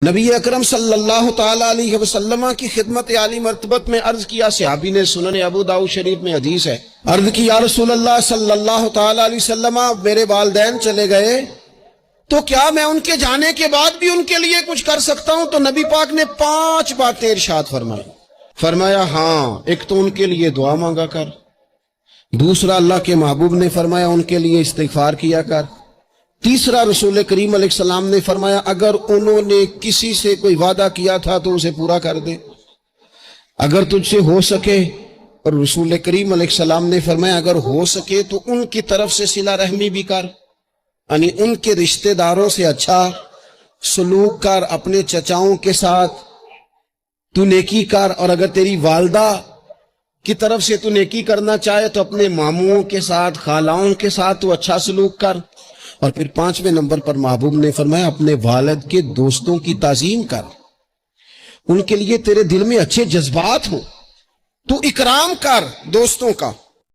نبی اکرم صلی اللہ تعالی علیہ وسلم کی خدمت عالی مرتبت میں عرض کیا، صحابی نے سنن ابو داؤد شریف میں حدیث ہے، عرض کی یا رسول اللہ صلی اللہ تعالی علیہ وسلم، میرے والدین چلے گئے تو کیا میں ان کے جانے کے بعد بھی ان کے لیے کچھ کر سکتا ہوں؟ تو نبی پاک نے 5 باتیں ارشاد فرمایا ہاں، ایک تو ان کے لیے دعا مانگا کر، دوسرا اللہ کے محبوب نے فرمایا ان کے لیے استغفار کیا کر، تیسرا رسول کریم علیہ السلام نے فرمایا اگر انہوں نے کسی سے کوئی وعدہ کیا تھا تو اسے پورا کر دے، اگر تجھ سے ہو سکے، اور رسول کریم علیہ السلام نے فرمایا اگر ہو سکے تو ان کی طرف سے صلہ رحمی بھی کر، یعنی ان کے رشتہ داروں سے اچھا سلوک کر، اپنے چچاؤں کے ساتھ تو نیکی کر، اور اگر تیری والدہ کی طرف سے تو نیکی کرنا چاہے تو اپنے ماموں کے ساتھ، خالاؤں کے ساتھ تو اچھا سلوک کر، اور پھر 5ویں نمبر پر محبوب نے فرمایا اپنے والد کے دوستوں کی تعظیم کر، ان کے لیے تیرے دل میں اچھے جذبات ہوں، تو اکرام کر دوستوں کا۔